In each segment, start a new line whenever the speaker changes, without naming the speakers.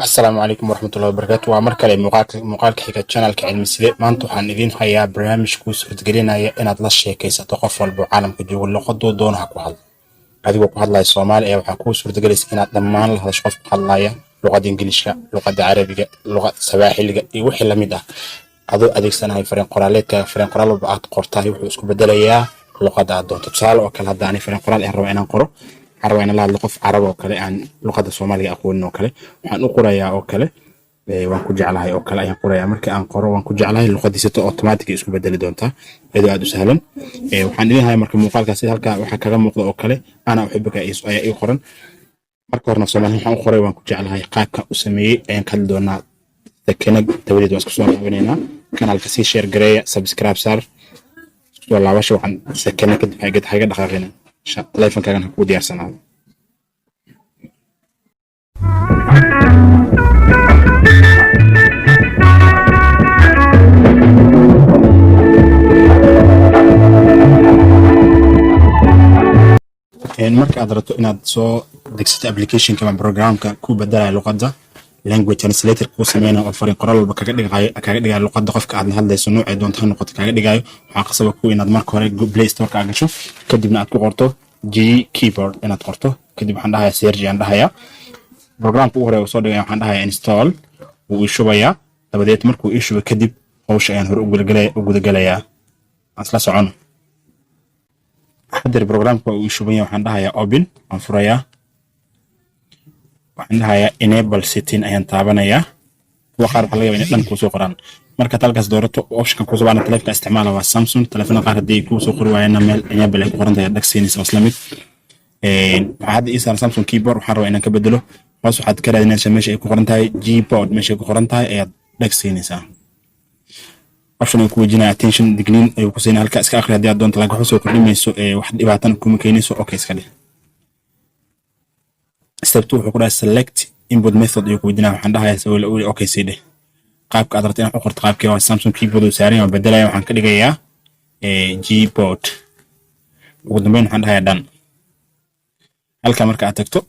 السلام عليكم ورحمة الله وبركاته ومركل مقالك حكا channelka cilmi side maanta waxaan idin hayaa barnaamij ku suurtagelinaya inaad la sheekaysato qof walba caalamka jooga luqadoo doonaha ku hadlo adigoo ku hadlaya Soomaali ee waxa ku suurtagelaysa inaad dhammaan la hadasho qof ku hadlaya luqadda Ingiriiska luqadda Carabiga luqadda Sawaaxiliga iyo wixii la mid ah adoo adeegsanahay fariin qoraaleedka fariin qoraal walba aad qortahay wuxuu isku bedelayaa luqadda aad doonto tusaale oo kale hadda aan fariin qoraal aan rabo inaan qoro عربي لا لقف عربي وكله عن لغة الصومالية أقول وكله وعن قرية وكله وانكو جعلها وكله أي قرية أمريكا عن قرى وانكو جعلها اللغة دي ستة أوتوماتيك يسكو بدل دونتا إذا عادوا سهلا وحن لها هاي مركب مقال كسي هلك وحكى رم مقطع وكله أنا أحبك أي قرن مركب نفس ما هي قرية وانكو جعلها قاك أسمي أي كل دونا تكنج توليد واسكسون بيننا كان على كسي شير جري سبسكرايب صار والله وش وعن سكنك حاجة دقيقة تليفون كان هكو ديار سنة marka aad rabto inaad soo degsato application kama programka ku beddelaya luqadda language translator ku sameeyna oo fariin qoraal walba kaga dhigayo luqadda qofka aad la hadlayso nooc ay doonto noqoto kaga dhigayo waxa qasab ku inaad marka hore Google Play Store ka gasho kadibna aad ku qorto G keyboard inaad qorto kadib waxaan dhahayaa search aan dhahayaa programka hore oo soo dhigay waxaan dhahayaa install uu shubaya dabadeed markuu ii shubo kadib hawsha ayaan hore u gudagalayaa asla socono حضر برنامج ويشوفني وحنا هيا open أنفريا وحنا هيا enable setting أيان تابنا يا وخارج عليه بين لن كوسو قران مركز تلقى دورته أوبشن كوسو على تلفون استعماله وسامسونج تلفون قارد دي كوسو قروا أيان مال enable قران ده يدك سينس أسلمي هذا إيسان سامسونج كيبورد وحروا أيان كبدله خلاص حد كره الناس ماشي قران تاي جيبورد ماشي قران تاي يدك سينس عشان يكون جينا attention دقنين يكون سين هالك إسكا آخر هديات دون تلاقي حسوا كل ميسو واحد إبعتنا كم كينيسو أوكي إسكالي استبتوه حقول select input method يكون جينا وحندها يسوي الأول أوكي سيده قابك قدرتين حقول قابك يا سامسونج كيبورد وسعرين وبدلا يوم حنكلي جاية جيبورد وقدمين حندها يدان هالك مركا تكتب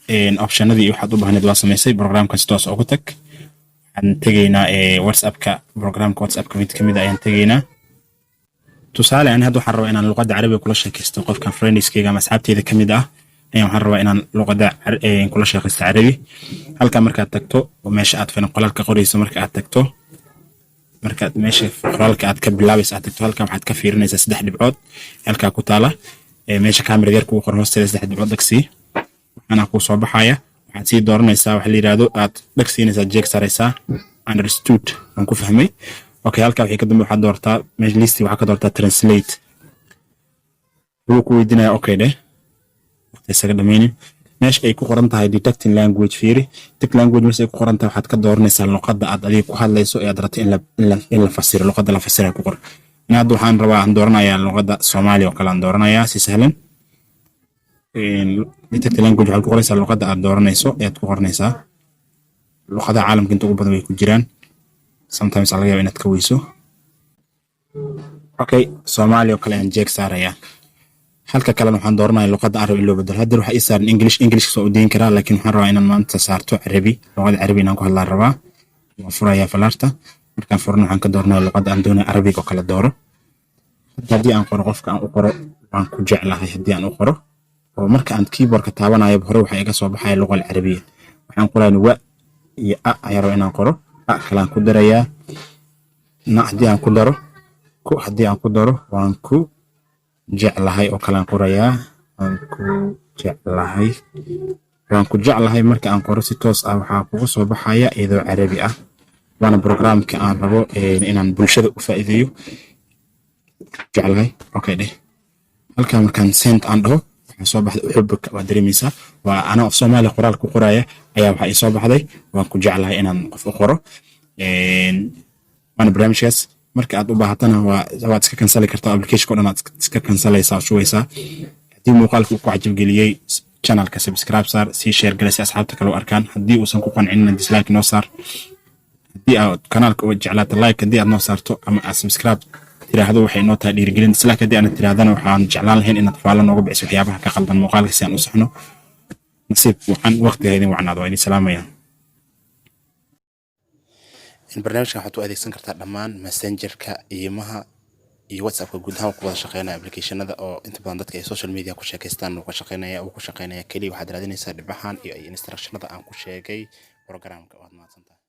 إن option ذي يحطوا بهنا دواس ميسي برنامج كستوس أوكتك عن تجينا واتساب كبرنامج واتساب كمية أيان تجينا تسأل عن هذا حروا إن اللغة العربية كل شيء كاستوقف كان فريندز كي جام أصحابتي إذا كمية أيام حروا إن اللغة كل شيء كاستعربي هل كان مركز تكتو وماشي أت فين قلال كقريس مركز تكتو مركز ماشي قلال كأت كبلابس أتكتو هل كان حد كفير ناس سدح دبعود هل ككتالة ماشي كاميرا غير كو خرمس سدح دبعود دكسي أنا كو صوب حياة حتى دورنا يساوي حلي رادو أت دكسي نزل جيك ساريسا understood أنكو فهمي أوكي هالك الحين كده واحد دورتا مجلسي واحد دورتا translate هو كويدنا أوكي ده وقت يسقدميني ماشي أي كقرنتها هاي detecting language فيري تك language مثل كقرنتها واحد كدورنا يسال اللغة عاد عليه كحد ليسو يدرت إلا فسر اللغة لا فسرها كقر نادو حان ربع عندورنا يا اللغة الصومالية وكلا عندورنا يا سهلا detecting language على كقر يسال اللغة عاد دورنا يسو يد كقرنا يسا اللغة عالم كنتو قبض ويكون جيران sometimes على إنك كويسو أوكي سومالي وكلام جيك ساريا halka kalena waxaan dooranayaa luqadda Arabi loo bedelo hadda waxa ay saaran English soo deyn karaa laakiin waxaan rabaa inaan maanta saarto Arabi luqadda Arabi inaan ku hadlaan rabaa waan furayaa falaarta markaan furno waxaan ka dooranayaa luqadda aan doonayo Arabiga oo kala dooro haddii aan qoro qofka aan u qoro waan ku jeclahay haddii aan u qoro oo marka aan keyboardka taabanayo hore waxa iga soo baxaya luqadda Arabiga waxaan qorayaa wa iyo a ayaro inaan qoro a kalaan ku darayaa na haddii aan ku daro ku haddii aan ku daro waan ku jeclahay oo kala qorayaa waan ku jeclahay marka aan qoro si toos ah waxa kugu soo baxaya iyadoo Arabi ah waana programka aan rabo inaan bulshada u faa'iideeyo jeclahay okay dheh halka markaan send aan dhaho waxa soo baxday uxubka waa dareemaysaa waa ana af Soomaali qoraal ku qoraya ayaa waxa ay soo baxday waan ku jeclahay inaan qof u qoro waana barnaamijkaas marka aad u baahatana waa iska cancel kartaa application ko dhan aad iska cancelaysaa shuwaysaa hadii muuqaalku ku cajab geliyay channelka subscribe saar si share galay si asxaabta kale u arkaan hadii uusan ku qancin dislike noo saar hadii aad kanaalka u jeclaato like hadii aad noo saarto ama aad subscribe tiraahdo waxay noo tahay dhiirigelin dislike hadii aad tirahdana waxaan jeclaan lahayn inaad faalo nooga bixiso waxyaabaha ka qaldan muuqaalka si aan u saxno nasiib waxaan waqtigeedin wacnaado waa idin salaamayaa in barnaamijkan waxaad u adeegsan kartaa dhammaan messengerka iimaha iyo whatsappka guud ahaan ku wada shaqeynaya applicationada oo inta badan dadka ay social media ku sheekaystaan uu ku shaqeynaya kaliya waxaad raadinaysaa dhibahan iyo instructionada aan ku sheegay programka waad mahadsantahay